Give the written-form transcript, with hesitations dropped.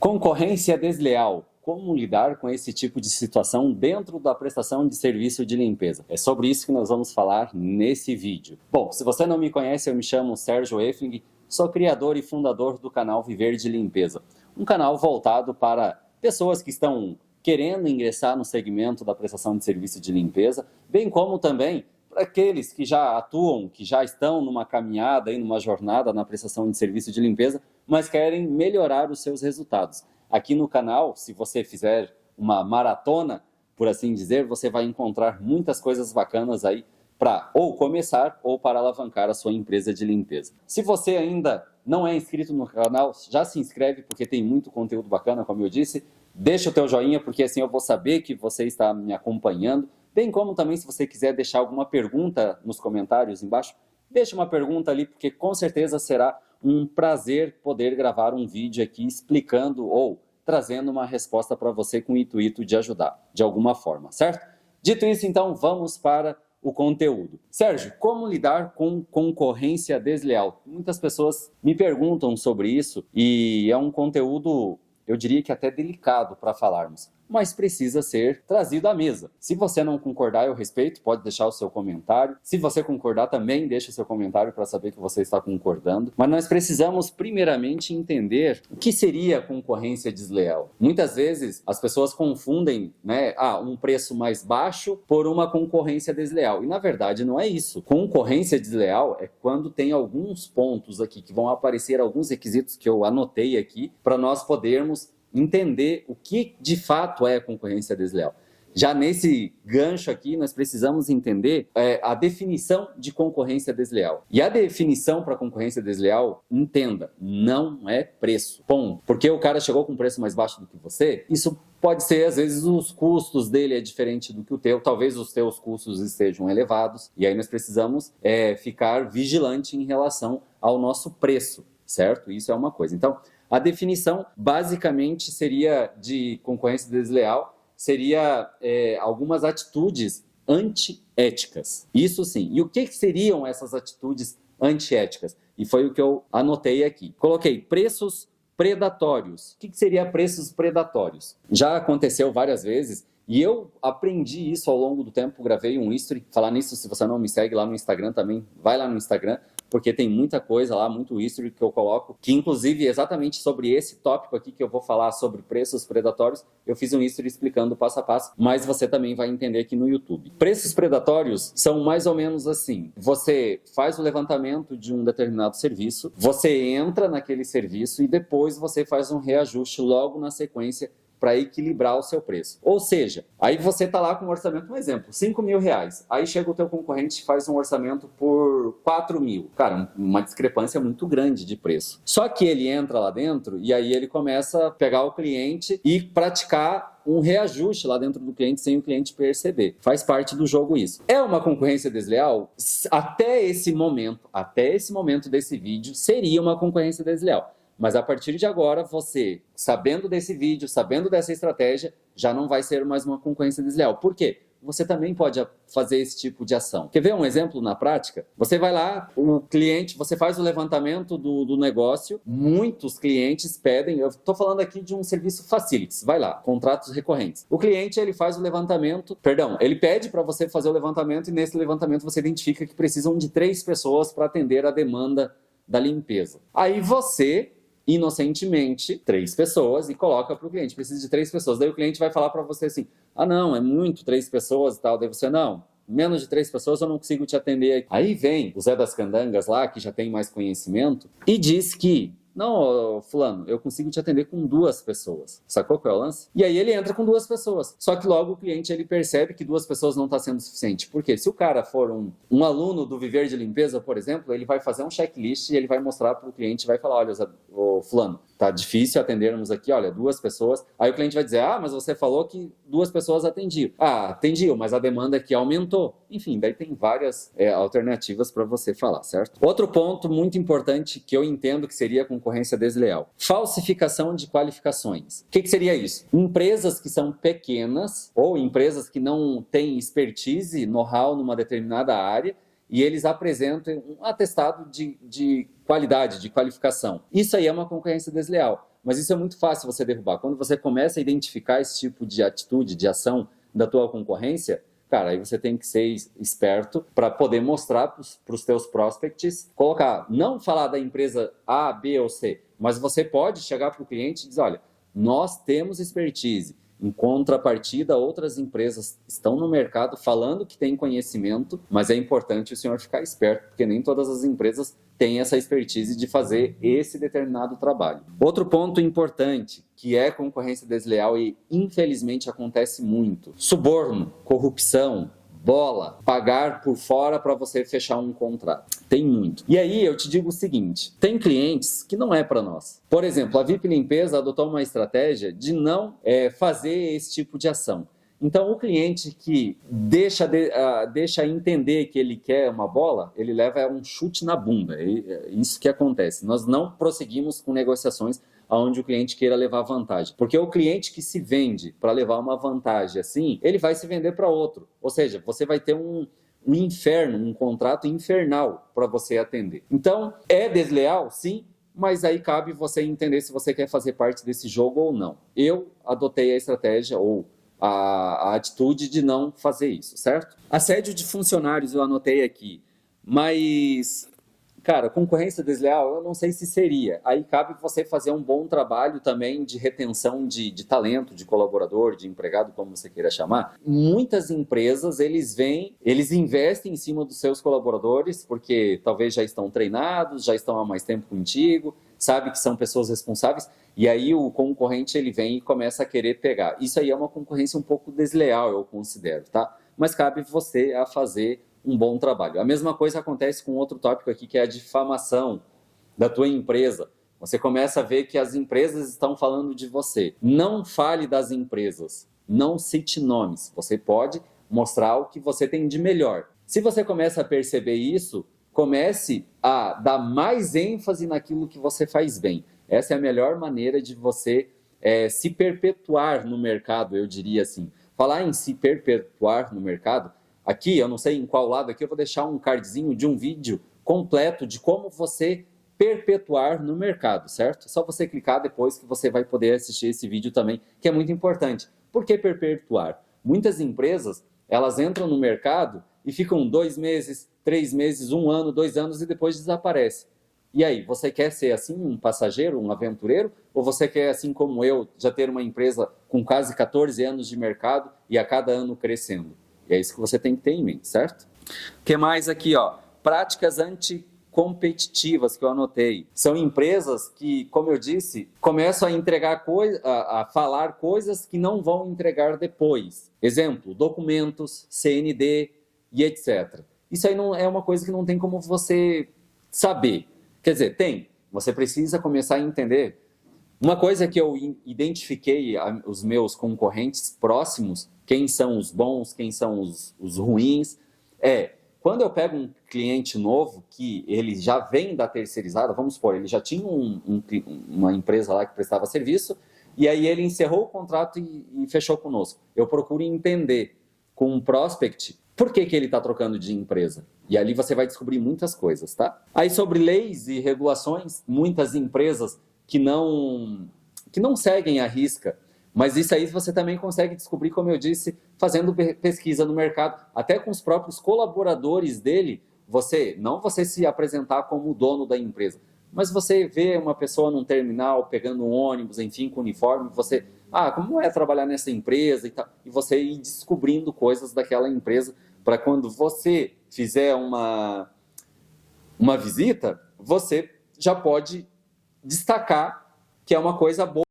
Concorrência desleal. Como lidar com esse tipo de situação dentro da prestação de serviço de limpeza? É sobre isso que nós vamos falar nesse vídeo. Bom, se você não me conhece, eu me chamo Sérgio Effling, sou criador e fundador do canal Viver de Limpeza. Um canal voltado para pessoas que estão querendo ingressar no segmento da prestação de serviço de limpeza, bem como também para aqueles que já atuam, que já estão numa caminhada, numa jornada na prestação de serviço de limpeza, mas querem melhorar os seus resultados. Aqui no canal, se você fizer uma maratona, por assim dizer, você vai encontrar muitas coisas bacanas aí para ou começar ou para alavancar a sua empresa de limpeza. Se você ainda não é inscrito no canal, já se inscreve porque tem muito conteúdo bacana, como eu disse. Deixa o teu joinha porque assim eu vou saber que você está me acompanhando. Bem como também se você quiser deixar alguma pergunta nos comentários embaixo, deixa uma pergunta ali porque com certeza será um prazer poder gravar um vídeo aqui explicando ou trazendo uma resposta para você com o intuito de ajudar de alguma forma, certo? Dito isso, então, vamos para o conteúdo. Sérgio, como lidar com concorrência desleal? Muitas pessoas me perguntam sobre isso e é um conteúdo, eu diria que até delicado para falarmos, mas precisa ser trazido à mesa. Se você não concordar, eu respeito, pode deixar o seu comentário. Se você concordar, também deixa o seu comentário para saber que você está concordando. Mas nós precisamos, primeiramente, entender o que seria concorrência desleal. Muitas vezes, as pessoas confundem, um preço mais baixo por uma concorrência desleal. E, na verdade, não é isso. Concorrência desleal é quando tem alguns pontos aqui que vão aparecer, alguns requisitos que eu anotei aqui, para nós podermos entender o que de fato é concorrência desleal. Já nesse gancho aqui, nós precisamos entender a definição de concorrência desleal. E a definição para concorrência desleal, entenda, não é preço. Ponto. Porque o cara chegou com um preço mais baixo do que você, isso pode ser, às vezes, os custos dele é diferente do que o teu, talvez os teus custos estejam elevados, e aí nós precisamos ficar vigilante em relação ao nosso preço, certo? Isso é uma coisa. Então, a definição, basicamente, seria de concorrência desleal, seria algumas atitudes antiéticas. Isso sim. E o que seriam essas atitudes antiéticas? E foi o que eu anotei aqui. Coloquei preços predatórios. O que seria preços predatórios? Já aconteceu várias vezes e eu aprendi isso ao longo do tempo, gravei um history. Falar nisso, se você não me segue lá no Instagram também, vai lá no Instagram, porque tem muita coisa lá, muito history que eu coloco, que inclusive exatamente sobre esse tópico aqui que eu vou falar sobre preços predatórios, eu fiz um history explicando passo a passo, mas você também vai entender aqui no YouTube. Preços predatórios são mais ou menos assim: você faz o levantamento de um determinado serviço, você entra naquele serviço e depois você faz um reajuste logo na sequência para equilibrar o seu preço. Ou seja, aí você está lá com um orçamento, um exemplo, R$5.000. Aí chega o teu concorrente e faz um orçamento por R$4.000. Cara, uma discrepância muito grande de preço. Só que ele entra lá dentro e aí ele começa a pegar o cliente e praticar um reajuste lá dentro do cliente sem o cliente perceber. Faz parte do jogo isso. É uma concorrência desleal? Até esse momento desse vídeo, seria uma concorrência desleal. Mas a partir de agora, você, sabendo desse vídeo, sabendo dessa estratégia, já não vai ser mais uma concorrência desleal. Por quê? Você também pode fazer esse tipo de ação. Quer ver um exemplo na prática? Você vai lá, o cliente, você faz o levantamento do negócio, muitos clientes pedem, eu estou falando aqui de um serviço facilities, vai lá, contratos recorrentes. O cliente, ele faz o levantamento, ele pede para você fazer o levantamento e nesse levantamento você identifica que precisam de 3 pessoas para atender a demanda da limpeza. Aí você, inocentemente, 3 pessoas e coloca para o cliente, precisa de 3 pessoas. Daí o cliente vai falar para você assim, não, é muito 3 pessoas e tal. Daí você, não, menos de 3 pessoas eu não consigo te atender. Aí vem o Zé das Candangas lá, que já tem mais conhecimento, e diz que, não, fulano, eu consigo te atender com 2 pessoas. Sacou qual é o lance? E aí ele entra com 2 pessoas. Só que logo o cliente, ele percebe que 2 pessoas não está sendo suficiente. Por quê? Se o cara for um aluno do Viver de Limpeza, por exemplo, ele vai fazer um checklist e ele vai mostrar para o cliente, vai falar, olha, fulano, tá difícil atendermos aqui, olha, 2 pessoas. Aí o cliente vai dizer, mas você falou que 2 pessoas atendiam. Atendiam, mas a demanda aqui aumentou. Enfim, daí tem várias alternativas para você falar, certo? Outro ponto muito importante que eu entendo que seria concorrência desleal: falsificação de qualificações. O que seria isso? Empresas que são pequenas ou empresas que não têm expertise, know-how numa determinada área, e eles apresentam um atestado de qualidade, de qualificação. Isso aí é uma concorrência desleal. mas isso é muito fácil você derrubar. Quando você começa a identificar esse tipo de atitude, de ação da tua concorrência, cara, aí você tem que ser esperto para poder mostrar para os teus prospects, colocar, não falar da empresa A, B ou C, mas você pode chegar para o cliente e dizer, olha, nós temos expertise. Em contrapartida, outras empresas estão no mercado falando que tem conhecimento, mas é importante o senhor ficar esperto, porque nem todas as empresas têm essa expertise de fazer esse determinado trabalho. Outro ponto importante, que é concorrência desleal e infelizmente acontece muito: suborno, corrupção, bola, pagar por fora para você fechar um contrato. Tem muito. E aí eu te digo o seguinte, tem clientes que não é para nós. Por exemplo, a VIP Limpeza adotou uma estratégia de não fazer esse tipo de ação. Então, o cliente que deixa entender que ele quer uma bola, ele leva um chute na bunda. É isso que acontece. Nós não prosseguimos com negociações onde o cliente queira levar vantagem. Porque o cliente que se vende para levar uma vantagem assim, ele vai se vender para outro. Ou seja, você vai ter um inferno, um contrato infernal para você atender. Então, é desleal? Sim. Mas aí cabe você entender se você quer fazer parte desse jogo ou não. Eu adotei a estratégia ou a atitude de não fazer isso, certo? Assédio de funcionários eu anotei aqui, mas, cara, concorrência desleal eu não sei se seria. Aí cabe você fazer um bom trabalho também de retenção de talento, de colaborador, de empregado, como você queira chamar. Muitas empresas, eles investem em cima dos seus colaboradores, porque talvez já estão treinados, já estão há mais tempo contigo, sabe que são pessoas responsáveis, e aí o concorrente ele vem e começa a querer pegar. Isso aí é uma concorrência um pouco desleal, eu considero, tá? Mas cabe você a fazer um bom trabalho. A mesma coisa acontece com outro tópico aqui, que é a difamação da tua empresa. Você começa a ver que as empresas estão falando de você. Não fale das empresas, não cite nomes. Você pode mostrar o que você tem de melhor. Se você começa a perceber isso, comece a dar mais ênfase naquilo que você faz bem. Essa é a melhor maneira de você se perpetuar no mercado, eu diria assim. Falar em se perpetuar no mercado, aqui, eu não sei em qual lado, aqui eu vou deixar um cardzinho de um vídeo completo de como você perpetuar no mercado, certo? É só você clicar depois que você vai poder assistir esse vídeo também, que é muito importante. Por que perpetuar? Muitas empresas, elas entram no mercado e ficam 2 meses, 3 meses, 1 ano, 2 anos e depois desaparece. E aí, você quer ser assim, um passageiro, um aventureiro? Ou você quer, assim como eu, já ter uma empresa com quase 14 anos de mercado e a cada ano crescendo? E é isso que você tem que ter em mente, certo? O que mais aqui, ó? Práticas anticompetitivas que eu anotei. São empresas que, como eu disse, começam a entregar a falar coisas que não vão entregar depois. Exemplo, documentos, CND e etc. Isso aí não é uma coisa que não tem como você saber. Quer dizer, tem. Você precisa começar a entender. Uma coisa que eu identifiquei os meus concorrentes próximos, quem são os bons, quem são os ruins, quando eu pego um cliente novo que ele já vem da terceirizada, vamos supor, ele já tinha uma empresa lá que prestava serviço, e aí ele encerrou o contrato e fechou conosco. Eu procuro entender com um prospect por que ele está trocando de empresa. E ali você vai descobrir muitas coisas, tá? Aí sobre leis e regulações, muitas empresas que não seguem à risca, mas isso aí você também consegue descobrir, como eu disse, fazendo pesquisa no mercado, até com os próprios colaboradores dele, não você se apresentar como o dono da empresa, mas você vê uma pessoa num terminal, pegando um ônibus, enfim, com uniforme, você, como é trabalhar nessa empresa e tal, e você ir descobrindo coisas daquela empresa, para quando você fizer uma visita, você já pode destacar que é uma coisa boa.